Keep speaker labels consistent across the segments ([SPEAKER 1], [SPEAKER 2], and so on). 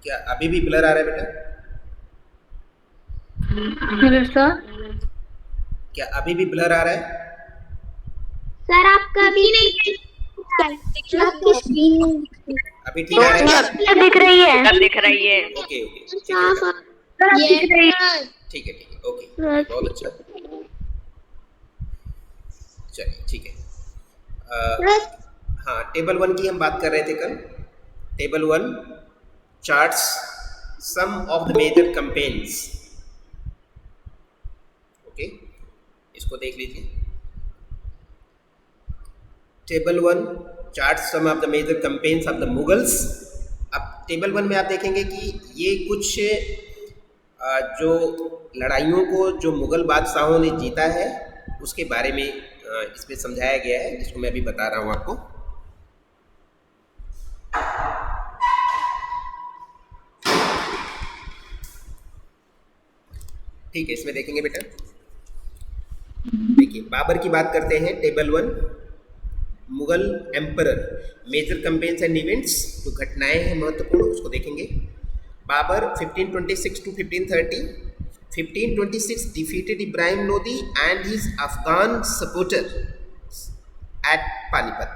[SPEAKER 1] क्या अभी भी ब्लर आ रहा है बेटा?
[SPEAKER 2] Hello sir.
[SPEAKER 1] क्या अभी भी ब्लर आ रहा है?
[SPEAKER 3] सर आपका भी नहीं है, आपकी स्क्रीन नहीं दिख रही।
[SPEAKER 1] अभी ठीक आ रहा है क्या?
[SPEAKER 2] सर दिख रही है।
[SPEAKER 4] अब दिख रही है।
[SPEAKER 1] ओके ओके, ठीक है
[SPEAKER 3] साफ
[SPEAKER 1] बेटा।
[SPEAKER 2] सर अब
[SPEAKER 3] ये
[SPEAKER 2] दिख रही है।
[SPEAKER 1] ठीक है, ओके, बहुत अच्छा। चलिए ठीक है।
[SPEAKER 3] सर
[SPEAKER 1] हाँ, टेबल वन की हम बात कर रहे थे कल। Table one charts some of the major campaigns. Okay, इसको देख लीजिए। Table one chart some of the major campaigns of the Mughals. अब टेबल वन में आप देखेंगे कि ये कुछ जो लड़ाइयों को जो मुगल बादशाहों ने जीता है उसके बारे में इसमें समझाया गया है, जिसको मैं अभी बता रहा हूँ आपको। ठीक है, इसमें देखेंगे बेटा। देखिए, बाबर की बात करते हैं। Table one, Mughal emperor, major campaigns and events, जो घटनाएं हैं महत्वपूर्ण, उसको देखेंगे। Babar 1526 to 1530। 1526 defeated Ibrahim Lodi and his Afghan supporter at Panipat.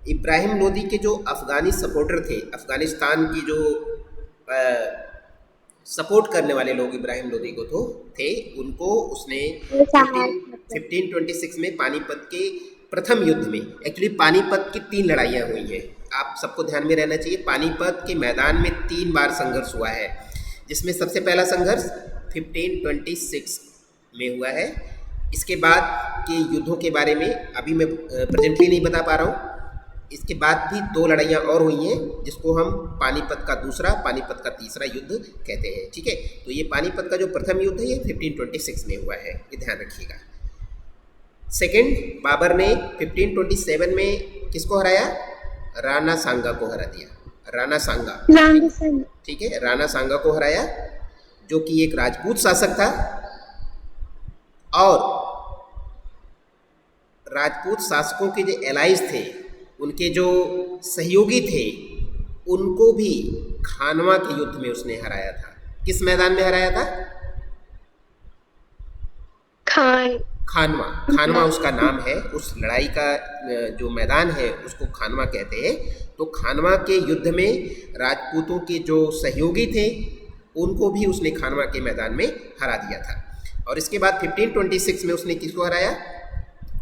[SPEAKER 1] Ibrahim Lodi के जो अफगानी सपोर्टर थे, अफगानिस्तान की जो सपोर्ट करने वाले लोग इब्राहिम लोदी को थे, उनको उसने 1526 में पानीपत के प्रथम युद्ध में, एक्चुअली पानीपत की 3 लड़ाइयाँ हुई हैं, आप सबको ध्यान में रहना चाहिए। पानीपत के मैदान में 3 बार संघर्ष हुआ है, जिसमें सबसे पहला संघर्ष 1526 में हुआ है। इसके बाद के युद्धों के बारे में अभी मैं प्रेजेंटली नहीं बता पा रहा हूँ। इसके बाद भी 2 लड़ाइयाँ और हुई हैं, जिसको हम पानीपत का दूसरा, पानीपत का तीसरा युद्ध कहते हैं। ठीक है, तो ये पानीपत का जो प्रथम युद्ध है ये 1526 में हुआ है, ये ध्यान रखिएगा। सेकेंड, बाबर ने 1527 में किसको हराया? राणा सांगा को हरा दिया। राणा सांगा, ठीक है, राणा सांगा को हराया, जो कि एक राजपूत शासक था। और राजपूत शासकों के जो एलाइज थे, उनके जो सहयोगी थे, उनको भी खानवा के युद्ध में उसने हराया था। किस मैदान में हराया था? खानवा। खानवा उसका नाम है, उस लड़ाई का जो मैदान है उसको खानवा कहते हैं। तो खानवा के युद्ध में राजपूतों के जो सहयोगी थे, उनको भी उसने खानवा के मैदान में हरा दिया था। और इसके बाद 1526 में उसने किसको हराया?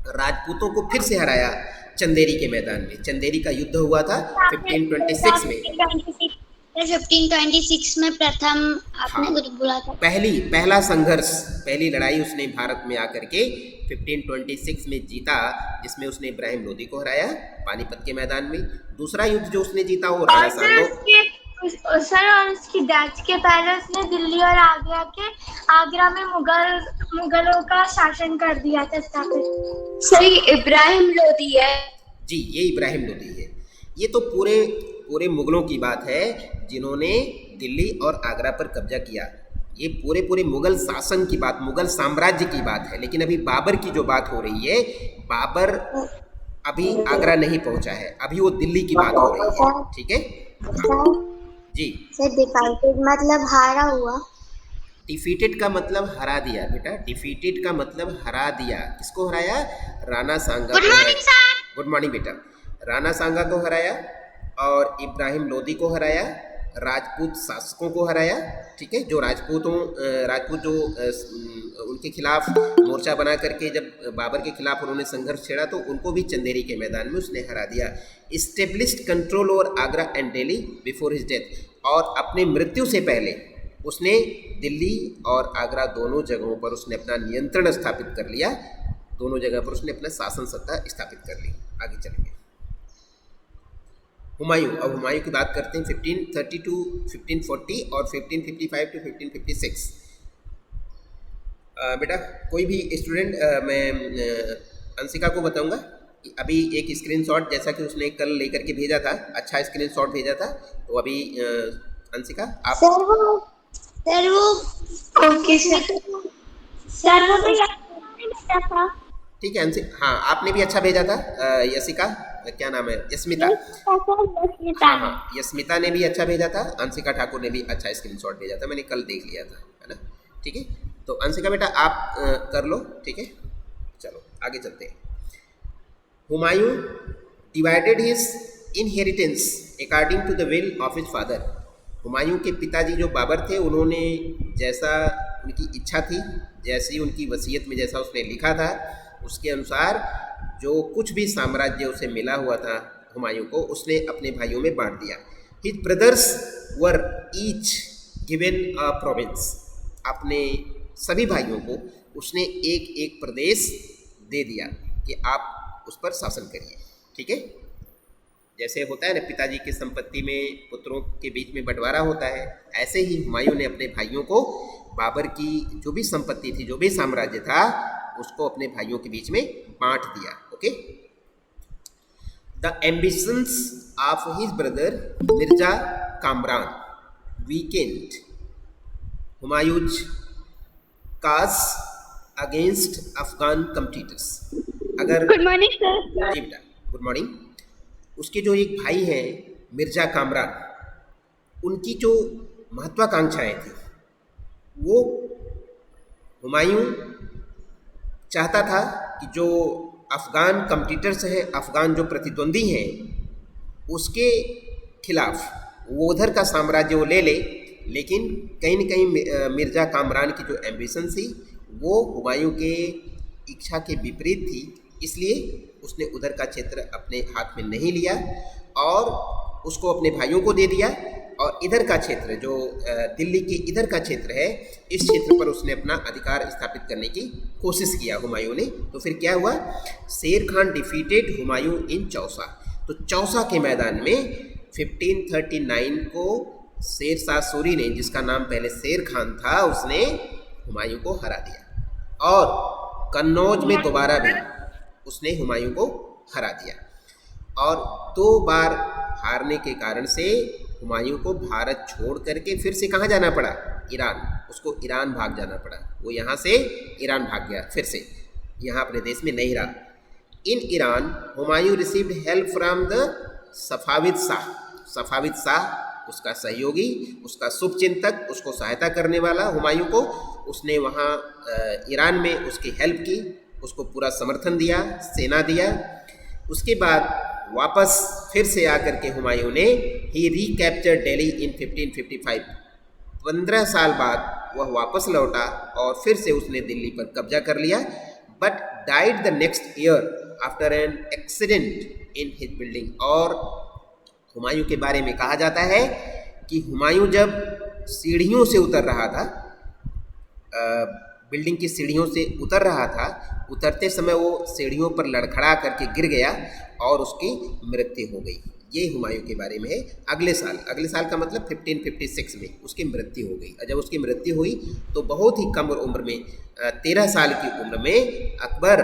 [SPEAKER 1] राजपूतों को फिर से हराया चंदेरी के मैदान में। चंदेरी का युद्ध हुआ था 1526 में।
[SPEAKER 3] 1526 में प्रथम आपने
[SPEAKER 1] हाँ,
[SPEAKER 3] कुछ बोला था।
[SPEAKER 1] पहला संघर्ष, पहली लड़ाई उसने भारत में आकर के 1526 में जीता, जिसमें उसने इब्राहिम लोदी को हराया पानीपत के मैदान में। दूसरा युद्ध जो उसने जीता वो राणा सांगो।
[SPEAKER 5] सर, और उसकी डेथ के पहले उसने दिल्ली और आगरा में मुगलों का शासन कर दिया था स्थापित।
[SPEAKER 3] सही इब्राहिम लोदी है
[SPEAKER 1] जी, ये इब्राहिम लोदी है। ये तो पूरे मुगलों की बात है, जिन्होंने दिल्ली और आगरा पर कब्जा किया। ये पूरे मुगल शासन की बात, मुगल साम्राज्य की बात है। लेकिन अभी बाबर की जो बात हो रही है, बाबर अभी आगरा नहीं पहुंचा है, अभी वो दिल्ली की बात हो रही है। ठीक है जी।
[SPEAKER 3] सर डिफाइटेड मतलब हारा हुआ।
[SPEAKER 1] डिफीटेड का मतलब हरा दिया बेटा, डिफीटेड का मतलब हरा दिया। किसको हराया? Rana Sanga.
[SPEAKER 3] Good morning sir.
[SPEAKER 1] Good morning बेटा। राणा सांगा को हराया और इब्राहिम लोदी को हराया, राजपूत शासकों को हराया। ठीक है, जो राजपूत जो उनके खिलाफ मोर्चा बना करके जब बाबर के खिलाफ उन्होंने संघर्ष छेड़ा, तो उनको भी चंदेरी के मैदान में उसने हरा दिया। Established control over Agra and Delhi before his death. और अपने मृत्यु से पहले उसने दिल्ली और आगरा दोनों जगहों पर उसने अपना नियंत्रण स्थापित कर लिया। दोनों जगह पर उसने अपना शासन सत्ता स्थापित कर ली। आगे चलेंगे। हुमायूं, अब हुमायूं की बात करते हैं 1530 to 1540 और 1555 to 1556। बेटा कोई भी स्टूडेंट, मैं अंशिका को बताऊंगा। अभी एक स्क्रीनशॉट, जैसा कि उसने कल लेकर के भेजा था, अच्छा स्क्रीनशॉट भेजा था, तो अभी अंशिका आप।
[SPEAKER 3] सर वो
[SPEAKER 5] ओके सर वो तो
[SPEAKER 1] ठीक है अंशिका, हाँ आपने भी अच्छा भेजा था। यशिका, क्या नाम है, यस्मिता। हाँ हाँ, यस्मिता ने भी अच्छा भेजा था, अंशिका ठाकुर ने भी अच्छा स्क्रीनशॉट भेजा था, मैंने कल देख लिया था, है ना। ठीक है, तो अंशिका बेटा आप कर लो, ठीक है। चलो आगे चलते हैं। Humayun divided his inheritance according to the will of his father. Humayun के पिताजी जो बाबर थे, उन्होंने जैसा उनकी इच्छा थी, जैसी उनकी वसीयत में जैसा उसने लिखा था, उसके अनुसार जो कुछ भी साम्राज्य उसे मिला हुआ था हुमायूं को, उसने अपने भाइयों में बांट दिया। His brothers were each given a province. अपने सभी भाइयों को उसने एक एक प्रदेश दे दिया कि आप उस पर शासन करिए। ठीक है, जैसे होता है ना पिताजी की संपत्ति में पुत्रों के बीच में बंटवारा होता है, ऐसे ही हुमायूं ने अपने भाइयों को बाबर की जो भी संपत्ति थी, जो भी साम्राज्य था, उसको अपने भाइयों के बीच में बांट दिया। Okay, the ambitions of his brother Mirza Kamran weakened Humayun's cause against Afghan competitors. अगर
[SPEAKER 2] गुड मॉर्निंग सर।
[SPEAKER 1] जी बेटा, गुड मॉर्निंग। उसके जो एक भाई हैं मिर्जा कामरान, उनकी जो महत्वाकांक्षाएं थी, वो हुमायूं चाहता था कि जो अफ़गान कम्पिटिटर्स हैं, अफ़गान जो प्रतिद्वंदी हैं, उसके खिलाफ वो उधर का साम्राज्य वो ले ले, लेकिन कहीं न कहीं मिर्ज़ा कामरान की जो एम्बिशन थी वो हुमायूं के इच्छा के विपरीत थी, इसलिए उसने उधर का क्षेत्र अपने हाथ में नहीं लिया और उसको अपने भाइयों को दे दिया। और इधर का क्षेत्र जो दिल्ली के इधर का क्षेत्र है, इस क्षेत्र पर उसने अपना अधिकार स्थापित करने की कोशिश किया हुमायूं ने। तो फिर क्या हुआ, शेर खान डिफीटेड हुमायूं इन चौसा। तो चौसा के मैदान में 1539 को शेर शाह सूरी ने, जिसका नाम पहले शेर खान था, उसने हुमायूं को हरा दिया। और कन्नौज में दोबारा भी उसने हुमायूं को हरा दिया। और 2 बार हारने के कारण से हुमायूं को भारत छोड़ करके फिर से कहाँ जाना पड़ा, ईरान। उसको ईरान भाग जाना पड़ा। वो यहाँ से ईरान भाग गया, फिर से यहाँ अपने देश में नहीं रहा। In Iran Humayun received help from the Safavid Shah. Safavid Shah उसका सहयोगी, उसका शुभचिंतक, उसको सहायता करने वाला हुमायूं को, उसने वहाँ ईरान में उसकी हेल्प की, उसको पूरा समर्थन दिया, सेना दिया। उसके बाद वापस फिर से आकर के हुमायूं ने ही रिकैप्चर दिल्ली इन 1555। 15 साल बाद वह वापस लौटा और फिर से उसने दिल्ली पर कब्जा कर लिया, but died the next year after an accident in his building. और हुमायूं के बारे में कहा जाता है कि हुमायूं जब सीढ़ियों से उतर रहा था, बिल्डिंग की सीढ़ियों से उतर रहा था, उतरते समय वो सीढ़ियों पर लड़खड़ा करके गिर गया और उसकी मृत्यु हो गई। ये हुमायूं के बारे में है। अगले साल का मतलब 1556 में उसकी मृत्यु हो गई। और जब उसकी मृत्यु हुई तो बहुत ही कम उम्र में, 13 साल की उम्र में अकबर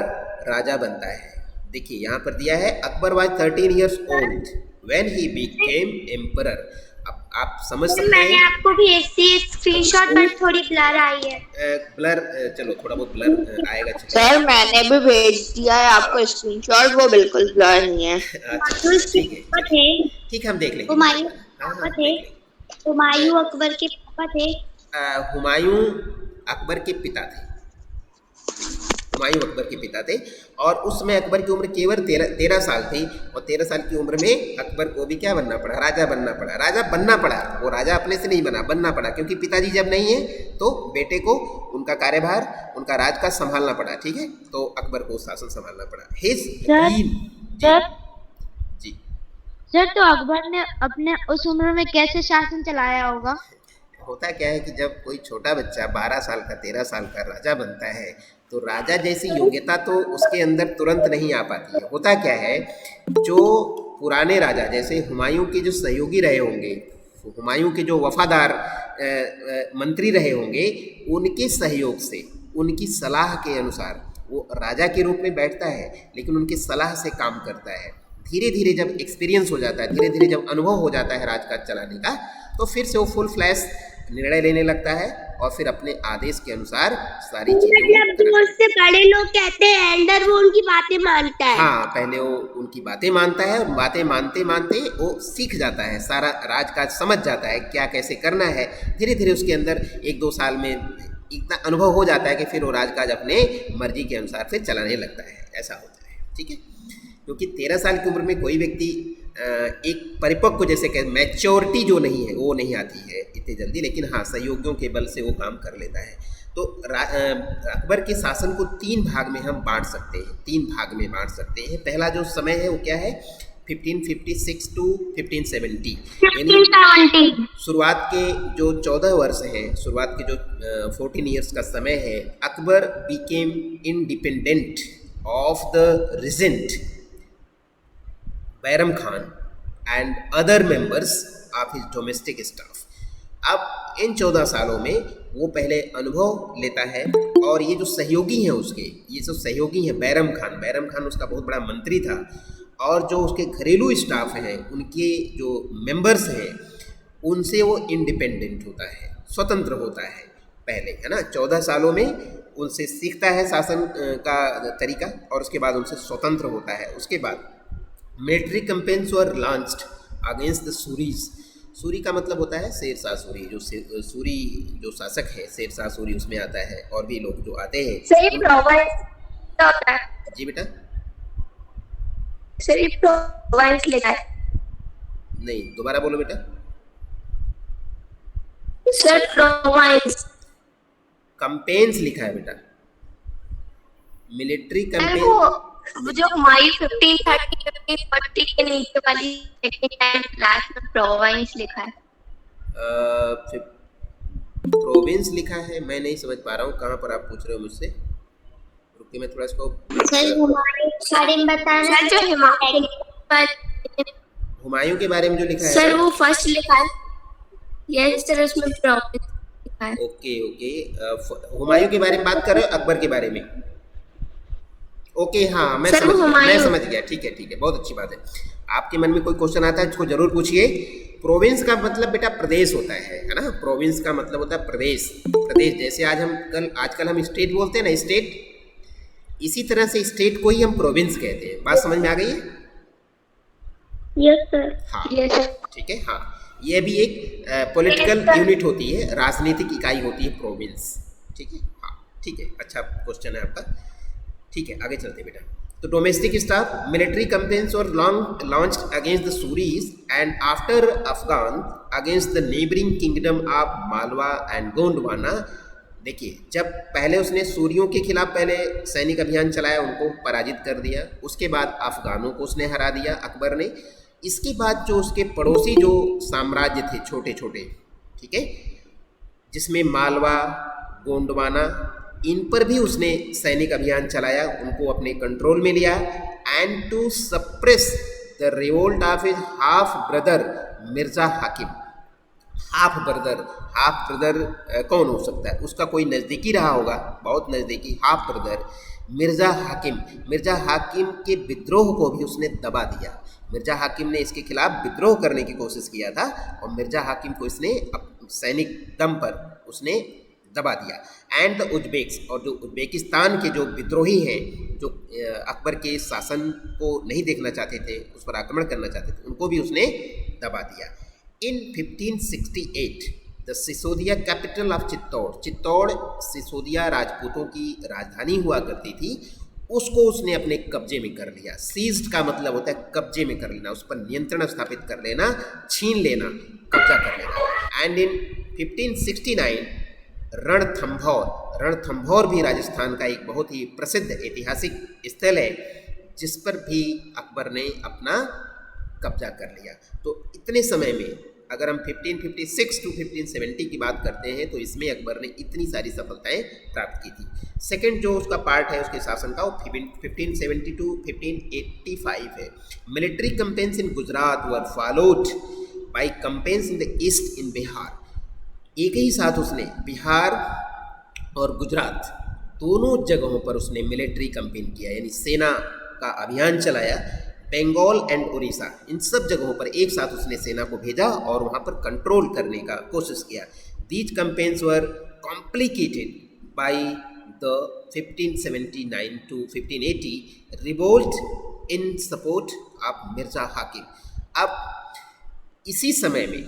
[SPEAKER 1] राजा बनता है। देखिए यहाँ पर दिया है, Akbar was 13 years old when he became emperor। अब आप समझ सकते हैं,
[SPEAKER 5] मैंने आपको भेज दी स्क्रीनशॉट, पर थोड़ी ब्लर आई है।
[SPEAKER 1] ब्लर, चलो थोड़ा बहुत ब्लर आएगा।
[SPEAKER 4] सर मैंने भी भेज दिया है आपको स्क्रीनशॉट, वो बिल्कुल ब्लर नहीं है।
[SPEAKER 1] ठीक है, ठीक है, हम देख लेंगे।
[SPEAKER 5] हुमायूं
[SPEAKER 1] हाँ,
[SPEAKER 5] थे, हुमायूं अकबर के पापा थे।
[SPEAKER 1] हुमायूं अकबर के पिता थे। हुमायूं अकबर के पिता थे और उसमें अकबर की उम्र केवल 13 साल थी। और 13 साल की उम्र में अकबर को भी क्या बनना पड़ा, राजा बनना पड़ा। राजा बनना पड़ा, वो राजा अपने से नहीं बना, बनना पड़ा, क्योंकि पिताजी जब नहीं है तो बेटे को उनका कार्यभार, उनका राज का संभालना पड़ा। ठीक है, तो अकबर को शासन संभालना पड़ा। हिज जी
[SPEAKER 2] सर, तो अकबर ने अपने उस उम्र में कैसे शासन चलाया होगा?
[SPEAKER 1] होता क्या है कि जब कोई छोटा बच्चा 12 साल का, 13 साल का राजा बनता है, तो राजा जैसी योग्यता तो उसके अंदर तुरंत नहीं आ पाती है। होता क्या है, जो पुराने राजा जैसे हुमायूं के जो सहयोगी रहे होंगे, हुमायूं के जो वफादार मंत्री रहे होंगे, उनके सहयोग से, उनकी सलाह के अनुसार वो राजा के रूप में बैठता है, लेकिन उनकी सलाह से काम करता है। धीरे धीरे जब एक्सपीरियंस हो जाता है, धीरे धीरे जब अनुभव हो जाता है राजकाज चलाने का, तो फिर से वो फुल फ्लैश निर्णय लेने लगता है और फिर अपने आदेश के अनुसार सारी चीजें
[SPEAKER 3] मतलब जो उससे बड़े लोग कहते हैं एल्डर, वो उनकी बातें मानता है।
[SPEAKER 1] हाँ, पहले वो उनकी बातें मानता है और बातें मानते मानते वो सीख जाता है, सारा राजकाज समझ जाता है क्या कैसे करना है। धीरे धीरे उसके अंदर 1-2 साल में इतना अनुभव हो जाता है कि फिर वो राजकाज अपने मर्जी के अनुसार फिर चलाने लगता है। ऐसा होता है, ठीक है। क्योंकि 13 साल की उम्र में कोई व्यक्ति एक परिपक्व जैसे कह मैच्योरिटी जो नहीं है वो नहीं आती है इतनी जल्दी, लेकिन हाँ सहयोगियों के बल से वो काम कर लेता है। तो अकबर के शासन को 3 भाग में हम बांट सकते हैं, 3 भाग में बांट सकते हैं। पहला जो समय है वो क्या है, 1556 टू 1570, यानी शुरुआत के जो 14 वर्ष हैं, शुरुआत के जो 14 ईयर्स का समय है, Akbar became independent of the regent Bairam Khan and other members of his domestic staff. अब इन 14 सालों में वो पहले अनुभव लेता है और ये जो सहयोगी हैं उसके, ये जो सहयोगी हैं बैरम खान उसका बहुत बड़ा मंत्री था, और जो उसके घरेलू स्टाफ हैं उनके जो मेंबर्स हैं उनसे वो इंडिपेंडेंट होता है, स्वतंत्र होता है पहले, है ना। 14 सालों में उनसे सीखता है शासन का तरीका और उसके बाद उनसे स्वतंत्र होता है। उसके बाद military campaigns were launched against the Suri's. Suri का मतलब होता है शेरशाह सूरी, जो सूरी जो शासक है शेरशाह सूरी उसमें आता है, और भी लोग जो आते हैं।
[SPEAKER 3] सही प्रोवाइंस होता है।
[SPEAKER 1] जी बेटा,
[SPEAKER 3] सही प्रोवाइंस लिखा है।
[SPEAKER 1] नहीं, दोबारा बोलो बेटा।
[SPEAKER 3] सर प्रोवाइंस
[SPEAKER 1] कैंपेन्स लिखा है बेटा, मिलिट्री कैंपेन।
[SPEAKER 3] वो जो हुमायूं 1530 1540 के नीचे वाली सेकंड एंड लास्ट में प्रोविंस लिखा है।
[SPEAKER 1] प्रोविंस लिखा है, मैं नहीं समझ पा रहा हूँ कहाँ पर आप पूछ रहे हो मुझसे। रुकिए मैं थोड़ा इसको
[SPEAKER 3] सर हुमायूं के बारे में बताना। सर जो
[SPEAKER 1] हुमायूं के बारे में जो लिखा है
[SPEAKER 3] सर वो फर्स्ट लिखा है। यस सर, उसमें प्रोविंस लिखा है।
[SPEAKER 1] ओके हुमायूं के बारे में बात कर रहे हो, अकबर के बारे में? ओके हाँ, मैं समझ गया। ठीक है, बहुत अच्छी बात है। आपके मन में कोई क्वेश्चन आता है इसको जरूर पूछिए। प्रोविंस का मतलब बेटा प्रदेश होता है ना। प्रोविंस का मतलब होता है प्रदेश। जैसे आजकल हम स्टेट बोलते हैं ना, स्टेट, इसी तरह से स्टेट को ही हम प्रोविंस कहते हैं। बात समझ में आ गई है?
[SPEAKER 3] Yes sir.
[SPEAKER 1] हाँ ठीक है। हाँ, ये भी एक पॉलिटिकल यूनिट होती है, राजनीतिक इकाई होती है प्रोविंस। ठीक है, हाँ ठीक है, अच्छा क्वेश्चन है आपका। ठीक है, आगे चलते बेटा। तो डोमेस्टिक स्टाफ, मिलिट्री कैंपेन्स और launched against the Suri's and after Afghan against the neighbouring kingdom of Malwa and Gondwana. देखिए, जब पहले उसने सूरियों के खिलाफ पहले सैनिक अभियान चलाया, उनको पराजित कर दिया। उसके बाद अफगानों को उसने हरा दिया अकबर ने। इसके बाद जो उसके पड़ोसी जो साम्राज्य थे छोटे छोटे, ठीक है, जिसमें मालवा, गोंडवाना, इन पर भी उसने सैनिक अभियान चलाया, उनको अपने कंट्रोल में लिया। And to suppress the revolt of his half brother Mirza Hakim. Half brother कौन हो सकता है? उसका कोई नज़दीकी रहा होगा, बहुत नज़दीकी। हाफ ब्रदर मिर्जा हाकिम के विद्रोह को भी उसने दबा दिया। मिर्जा हाकिम ने इसके खिलाफ विद्रोह करने की कोशिश किया था और मिर्जा हाकिम को इसने सैनिक दम पर उसने दबा दिया। एंड द उज्बेक्स, और जो उज्बेकिस्तान के जो विद्रोही हैं, जो अकबर के शासन को नहीं देखना चाहते थे, उस पर आक्रमण करना चाहते थे, उनको भी उसने दबा दिया। इन 1568 the Sisodia capital of Chittor Sisodia राजपूतों की राजधानी हुआ करती थी, उसको उसने अपने कब्जे में कर लिया। सीज्ड का मतलब होता है कब्जे में कर लेना, उस पर नियंत्रण स्थापित कर लेना, छीन लेना, कब्जा कर लेना। एंड इन 1569 रणथंभौर भी राजस्थान का एक बहुत ही प्रसिद्ध ऐतिहासिक स्थल है, जिस पर भी अकबर ने अपना कब्जा कर लिया। तो इतने समय में अगर हम 1556 टू 1570 की बात करते हैं तो इसमें अकबर ने इतनी सारी सफलताएं प्राप्त की थी। सेकंड जो उसका पार्ट है उसके शासन का, वो 1570 टू 1585 है। Military campaigns in Gujarat were followed by campaigns in the east in Bihar. एक ही साथ उसने बिहार और गुजरात दोनों जगहों पर उसने मिलिट्री कैंपेन किया, यानी सेना का अभियान चलाया। बंगाल एंड उड़ीसा, इन सब जगहों पर एक साथ उसने सेना को भेजा और वहाँ पर कंट्रोल करने का कोशिश किया। These campaigns were complicated by the 1579 to 1580 revolt in support of Mirza हाकिम। अब इसी समय में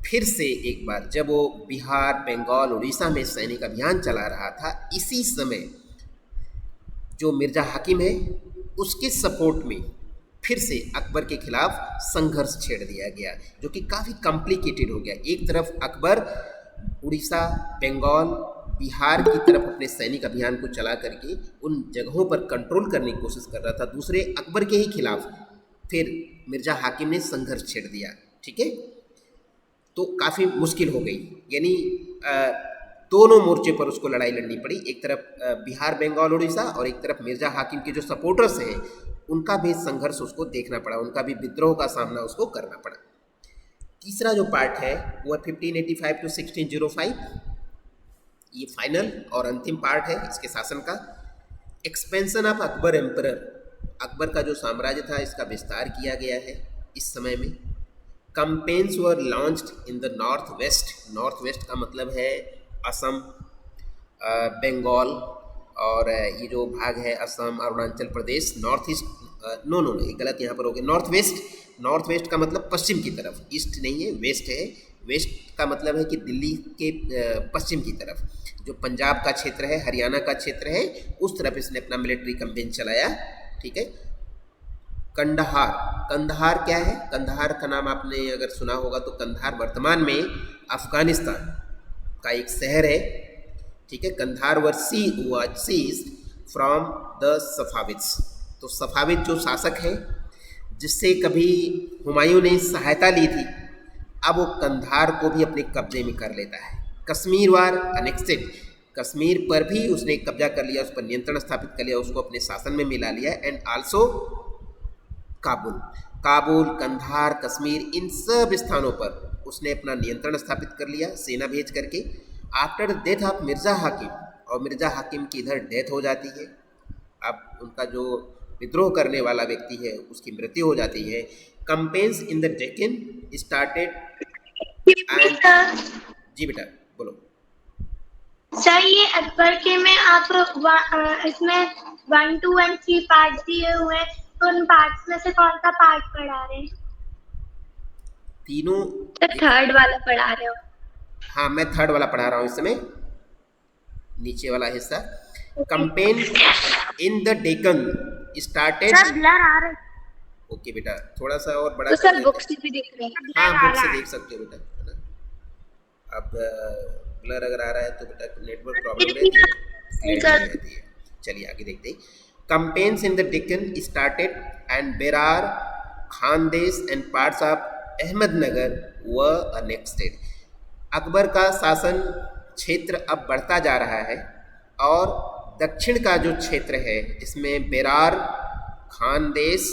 [SPEAKER 1] फिर से एक बार जब वो बिहार, बंगाल, उड़ीसा में सैनिक अभियान चला रहा था, इसी समय जो मिर्जा हाकिम है उसके सपोर्ट में फिर से अकबर के खिलाफ संघर्ष छेड़ दिया गया, जो कि काफ़ी कॉम्प्लिकेटेड हो गया। एक तरफ अकबर उड़ीसा, बंगाल, बिहार की तरफ अपने सैनिक अभियान को चला करके उन जगहों पर कंट्रोल करने की कोशिश कर रहा था, दूसरे अकबर के ही खिलाफ फिर मिर्जा हाकिम ने संघर्ष छेड़ दिया। ठीक है, तो काफ़ी मुश्किल हो गई, यानी दोनों मोर्चे पर उसको लड़ाई लड़नी पड़ी। एक तरफ बिहार, बंगाल, उड़ीसा, और एक तरफ मिर्जा हाकिम के जो सपोर्टर्स हैं उनका भी संघर्ष उसको देखना पड़ा, उनका भी विद्रोह का सामना उसको करना पड़ा। तीसरा जो पार्ट है वो है 1585 टू 1605। ये फाइनल और अंतिम पार्ट है इसके शासन का। Expansion of Akbar emperor, Akbar का जो साम्राज्य था इसका विस्तार किया गया है इस समय में। Campaigns were launched in the north west, north west का मतलब है असम, बंगाल, और ये जो भाग है Assam, Arunachal Pradesh. North east, no ये गलत यहाँ पर हो गया। नॉर्थ वेस्ट, नॉर्थ वेस्ट का मतलब पश्चिम की तरफ, ईस्ट नहीं है, वेस्ट है। वेस्ट का मतलब है कि दिल्ली के पश्चिम की तरफ, जो पंजाब का क्षेत्र है, हरियाणा का क्षेत्र है, उस तरफ इसने अपना मिलिट्री कैंपेन चलाया। ठीक है। कंदहार, कंदहार क्या है? कंदहार का नाम आपने अगर सुना होगा तो कंदहार वर्तमान में अफगानिस्तान का एक शहर है। ठीक है। कंदहार वर सीज्ड फ्रॉम द सफाविद्स, तो सफाविद जो शासक है जिससे कभी हुमायूं ने सहायता ली थी, अब वो कंदहार को भी अपने कब्जे में कर लेता है। कश्मीर वार अनेक्टेड, कश्मीर पर भी उसने कब्जा कर लिया, उस पर नियंत्रण स्थापित कर लिया, उसको अपने शासन में मिला लिया। एंड आल्सो काबुल, काबुल, कंदहार, कश्मीर, इन सब स्थानों पर उसने अपना नियंत्रण स्थापित कर लिया सेना भेज करके। After the death of Mirza हाकिम, और मिर्जा हाकिम की इधर डेथ हो जाती है। अब उनका जो विद्रोह करने वाला व्यक्ति है उसकी मृत्यु हो जाती है। Campaigns in the Deccan started and, जी बेटा बोलो।
[SPEAKER 5] सर ये अकबर के में आप इसमें 1, 2 और 3 पार्ट दिए हुए हैं, तो उन पार्ट्स में से कौन सा पार्ट पढ़ा रहे हैं?
[SPEAKER 1] तीनों,
[SPEAKER 3] तो थर्ड वाला पढ़ा रहे हो?
[SPEAKER 1] हाँ मैं थर्ड वाला पढ़ा रहा हूँ इस समय, नीचे वाला हिस्सा। Campaign in the Deccan started,
[SPEAKER 2] sir blur आ रहा है।
[SPEAKER 1] ओके बेटा थोड़ा सा और बड़ा
[SPEAKER 3] तो
[SPEAKER 1] कर
[SPEAKER 3] सर
[SPEAKER 1] देते
[SPEAKER 3] बुक
[SPEAKER 1] हैं।
[SPEAKER 3] से भी दिख रहे हैं।
[SPEAKER 1] हाँ बुक से देख सकते हो बेटा, है ना। अब ब्लर अगर आ रहा है तो बेटा नेटवर्क प्रॉब्लम रहती है, clarity नहीं रहती है। चलिए आगे देखते हैं। Campaigns in the Deccan started and Berar, Khandesh and parts of Ahmednagar व अनेक्टेड। अकबर का शासन क्षेत्र अब बढ़ता जा रहा है और दक्षिण का जो क्षेत्र है जिसमें बेरार, खानदेश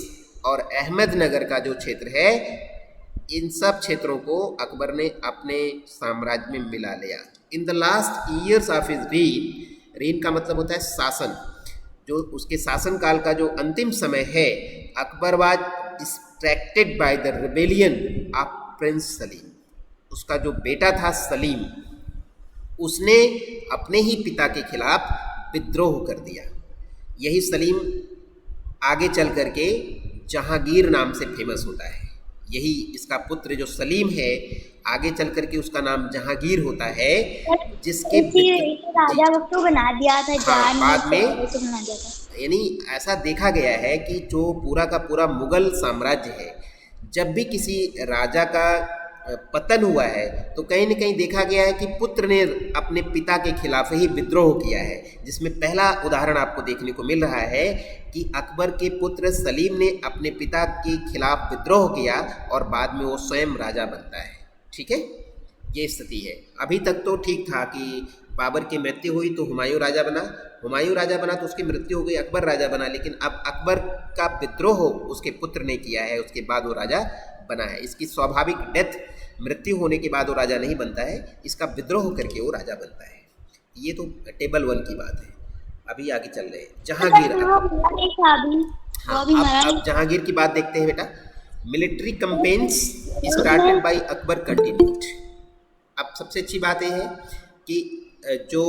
[SPEAKER 1] और अहमदनगर का जो क्षेत्र है, इन सब क्षेत्रों को अकबर ने अपने साम्राज्य में मिला लिया। In the last years of his reign, reign का मतलब होता है शासन, जो उसके शासनकाल का जो अंतिम समय है, Akbar was distracted by the rebellion of Prince Salim. उसका जो बेटा था सलीम, उसने अपने ही पिता के खिलाफ विद्रोह कर दिया। यही सलीम आगे चल करके जहांगीर नाम से फेमस होता है। यही इसका पुत्र जो सलीम है, आगे चल करके उसका नाम जहांगीर होता है, जिसके
[SPEAKER 2] राजा वक्त बना दिया था,
[SPEAKER 1] हाँ, बाद में
[SPEAKER 2] बना दिया था।
[SPEAKER 1] यानी ऐसा देखा गया है कि जो पूरा का पूरा मुगल साम्राज्य है, जब भी किसी राजा का पतन हुआ है तो कहीं न कहीं देखा गया है कि पुत्र ने अपने पिता के खिलाफ ही विद्रोह किया है। जिसमें पहला उदाहरण आपको देखने को मिल रहा है कि अकबर के पुत्र सलीम ने अपने पिता के खिलाफ विद्रोह किया और बाद में वो स्वयं राजा बनता है। ठीक है, ये स्थिति है। अभी तक तो ठीक था कि बाबर की मृत्यु हुई तो हुमायूं राजा बना, हुमायूं राजा बना तो उसकी मृत्यु हो गई, अकबर राजा बना। लेकिन अब अकबर का विद्रोह उसके पुत्र ने किया है, उसके बाद वो राजा बना है। इसकी स्वाभाविक डेथ, मृत्यु होने के बाद वो राजा नहीं बनता है, इसका विद्रोह करके वो राजा बनता है। ये तो टेबल 1 की बात है। अभी आगे चल रहे हैं जहांगीर। हाँ, अब जहांगीर की बात देखते हैं बेटा। Military campaigns started by Akbar continued. अब सबसे अच्छी बात यह है कि जो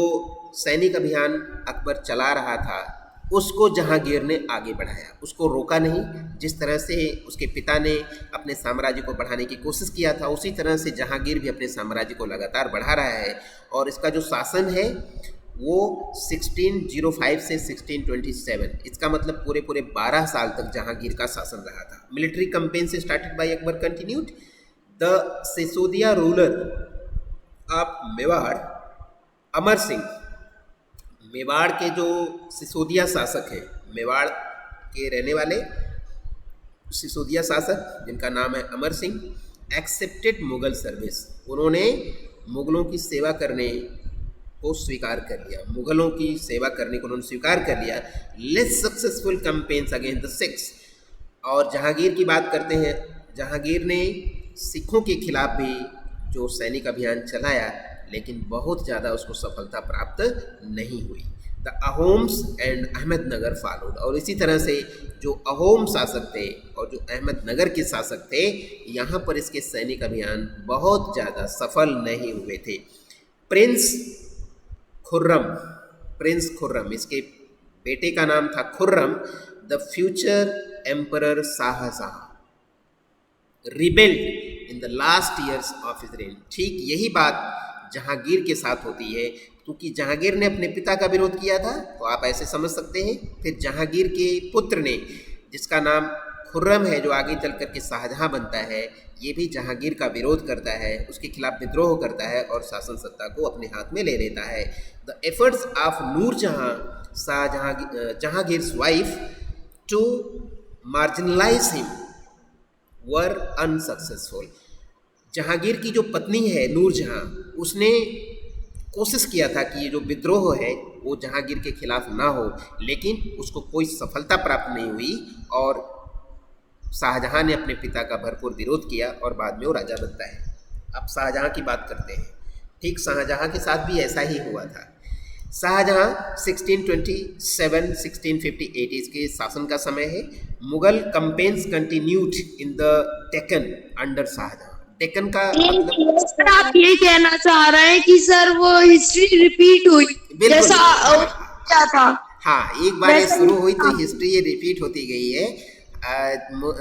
[SPEAKER 1] सैनिक अभियान अकबर चला रहा था उसको जहांगीर ने आगे बढ़ाया, उसको रोका नहीं। जिस तरह से उसके पिता ने अपने साम्राज्य को बढ़ाने की कोशिश किया था, उसी तरह से जहांगीर भी अपने साम्राज्य को लगातार बढ़ा रहा है। और इसका जो शासन है वो 1605 से 1627, इसका मतलब पूरे 12 साल तक जहांगीर का शासन रहा था। मिलिट्री कैंपेन से started by Akbar continued the Sisodia ruler of Mewar Amar Singh. Mewar के जो सिसोदिया शासक हैं, मेवाड़ के रहने वाले सिसोदिया शासक जिनका नाम है अमर सिंह, एक्सेप्टेड मुगल सर्विस। उन्होंने मुगलों की सेवा करने को स्वीकार कर लिया, मुगलों की सेवा करने को उन्होंने स्वीकार कर लिया। Less successful campaigns against the Sikhs. और जहांगीर की बात करते हैं, जहांगीर ने सिखों के खिलाफ भी जो सैनिक अभियान चलाया, लेकिन बहुत ज़्यादा उसको सफलता प्राप्त नहीं हुई। The Ahoms and Ahmednagar followed. और इसी तरह से जो अहोम शासक थे और जो अहमदनगर के शासक थे, यहाँ पर इसके सैनिक अभियान बहुत ज़्यादा सफल नहीं हुए थे। प्रिंस खुर्रम, इसके बेटे का नाम था Khurram, the future emperor Shahjahan rebelled in the last years of his reign. ठीक यही बात जहांगीर के साथ होती है, क्योंकि जहांगीर ने अपने पिता का विरोध किया था, तो आप ऐसे समझ सकते हैं। फिर जहांगीर के पुत्र ने, जिसका नाम खुर्रम है, जो आगे चल कर के शाहजहां बनता है, ये भी जहांगीर का विरोध करता है, उसके खिलाफ विद्रोह करता है और शासन सत्ता को अपने हाथ में ले लेता है। The efforts of Nurjahan Jahangir's wife to marginalise him were unsuccessful. Jahangir की जो पत्नी है नूरजहां, उसने कोशिश किया था कि ये जो विद्रोह है वो जहांगीर के खिलाफ ना हो, लेकिन उसको कोई सफलता प्राप्त नहीं हुई और शाहजहां ने अपने पिता का भरपूर विरोध किया और बाद में वो राजा बनता है। अब शाहजहां की बात करते हैं। ठीक शाहजहां के साथ भी ऐसा ही हुआ था। शाहजहां 1627-1658 इसके शासन का समय है। Mughal campaigns continued in the Deccan under Shahjahan. Deccan का मतलब
[SPEAKER 4] सर आप ये कहना चाह रहे हैं कि सर वो हिस्ट्री रिपीट हुई जैसा क्या था?
[SPEAKER 1] हाँ, एक बार ये शुरू हुई तो हिस्ट्री ये रिपीट होती गई है।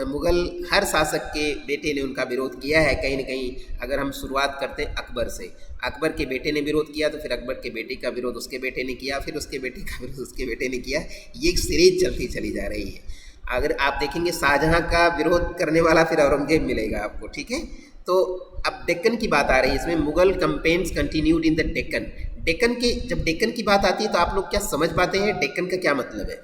[SPEAKER 1] मुगल हर शासक के बेटे ने उनका विरोध किया है कहीं न कहीं। अगर हम शुरुआत करते हैं अकबर से, अकबर के बेटे ने विरोध किया तो फिर अकबर के बेटे का विरोध उसके बेटे ने किया, फिर उसके बेटे का विरोध उसके बेटे ने किया। ये एक सीरीज चलती चली जा रही है। अगर आप देखेंगे शाहजहां का विरोध करने वाला फिर औरंगजेब मिलेगा आपको, ठीक है। तो अब डेक्कन की बात आ रही है इसमें। Mughal campaigns continued in the Deccan. Deccan की जब डेक्कन की बात आती है तो आप लोग क्या समझ पाते हैं डेक्कन का क्या मतलब है?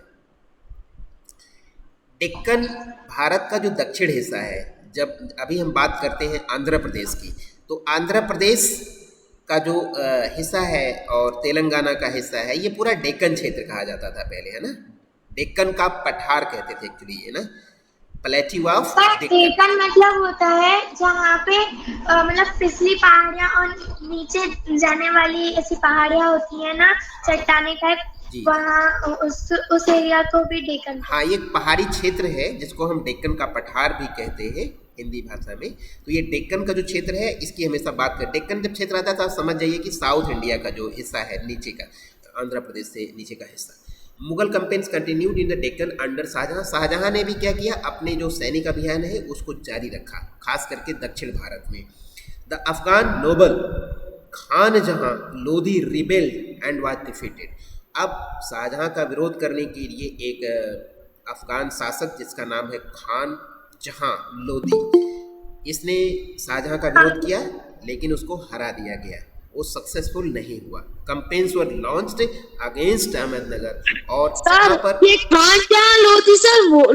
[SPEAKER 1] डेक्कन भारत का जो दक्षिण हिस्सा है। जब अभी हम बात करते हैं आंध्र प्रदेश की, तो आंध्र प्रदेश का जो हिस्सा है और तेलंगाना का हिस्सा है, ये पूरा डेक्कन क्षेत्र कहा जाता था पहले, है ना। डेक्कन का पठार कहते थे एक्चुअली, है ना, प्लेट्यू ऑफ
[SPEAKER 5] डेक्कन मतलब होता है जहाँ पे मतलब फिसली पहाड़ियाँ और नीचे जाने वाली ऐसी पहाड़ियाँ होती है ना, चट्टाने टाइप, वहाँ उस एरिया को भी डेक्कन।
[SPEAKER 1] हाँ, ये पहाड़ी क्षेत्र है जिसको हम डेक्कन का पठार भी कहते हैं हिंदी भाषा में। तो ये डेक्कन का जो क्षेत्र है इसकी हमेशा बात करें। डेक्कन जब क्षेत्र आता था समझ जाइए कि साउथ इंडिया का जो हिस्सा है नीचे का, आंध्र प्रदेश से नीचे का हिस्सा। Mughal campaigns continued in the Deccan under Shahjahan. Shahjahan ने भी क्या किया, अपने जो सैनिक अभियान है उसको जारी रखा, खास करके दक्षिण भारत में। द अफगान नोबल खान जहां Lodhi rebelled and was defeated. अब शाहजहां का विरोध करने के लिए एक अफगान शासक जिसका नाम है खान जहां लोधी, इसने शाहजहां का विरोध किया लेकिन उसको हरा दिया गया, वो सक्सेसफुल नहीं हुआ। कैंपेन्स वर लॉन्च्ड अगेंस्ट अहमदनगर। और यहाँ पर
[SPEAKER 4] ये खान जहां लोधी सर वो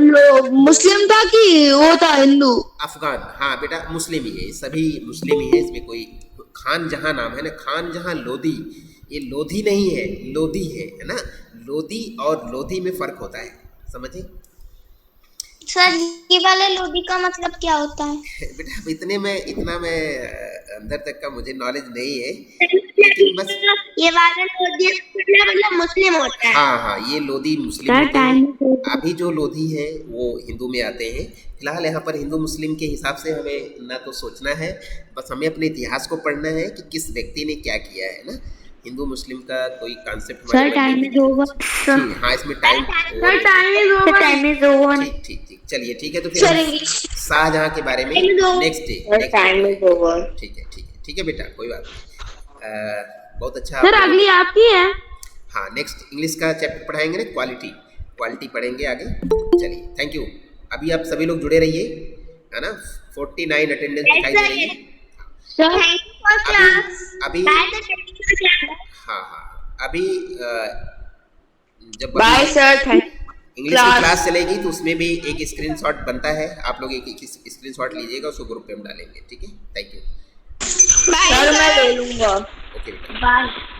[SPEAKER 4] मुस्लिम था कि वो था हिंदू?
[SPEAKER 1] अफगान, हाँ बेटा मुस्लिम ही है, सभी मुस्लिम ही है, इसमें कोई खान जहां नाम है ना, खान जहां लोधी, ये लोधी नहीं है, लोधी है ना। लोधी और लोधी में फर्क होता है, समझे
[SPEAKER 3] सर ये वाला लोधी का मतलब क्या होता है?
[SPEAKER 1] बेटा इतना मैं अंदर तक का मुझे नॉलेज नहीं है, लेकिन बस
[SPEAKER 3] ये वाला लोधी मतलब मुस्लिम होता है।
[SPEAKER 1] हाँ हाँ, ये लोधी मुस्लिम होते हैं। अभी जो लोधी है वो हिंदू में आते हैं। फिलहाल यहाँ पर हिंदू मुस्लिम के हिसाब से हमें ना तो सोचना है, बस हमें अपने इतिहास को पढ़ना है कि किस व्यक्ति ने क्या किया है ना। हिंदू मुस्लिम का कोई concept
[SPEAKER 2] sir time is over.
[SPEAKER 1] हाँ, इसमें time
[SPEAKER 2] sir time is over.
[SPEAKER 1] ठीक ठीक ठीक, चलिए ठीक है। तो फिर हम शाहजहाँ के बारे में next day
[SPEAKER 4] time is over.
[SPEAKER 1] ठीक है ठीक है ठीक है बेटा, कोई बात नहीं। बहुत अच्छा।
[SPEAKER 2] सर अगली आपकी है।
[SPEAKER 1] हाँ, नेक्स्ट इंग्लिश का चैप्टर पढ़ाएंगे ना, क्वालिटी पढ़ेंगे आगे। चलिए, थैंक यू। अभी आप सभी लोग जुड़े रहिए, है ना। 49 अटेंडेंस दिखाई दे रही है। अभी हाँ हाँ, अभी जब
[SPEAKER 4] बाय सर, थैंक
[SPEAKER 1] इंग्लिश की क्लास चलेगी तो उसमें भी एक स्क्रीनशॉट बनता है, आप लोग एक स्क्रीनशॉट लीजिएगा, उसको ग्रुप पे हम डालेंगे। ठीक है, थैंक यू।
[SPEAKER 4] सर मैं ले लूंगा।
[SPEAKER 1] ओके बेटा,
[SPEAKER 3] बाय।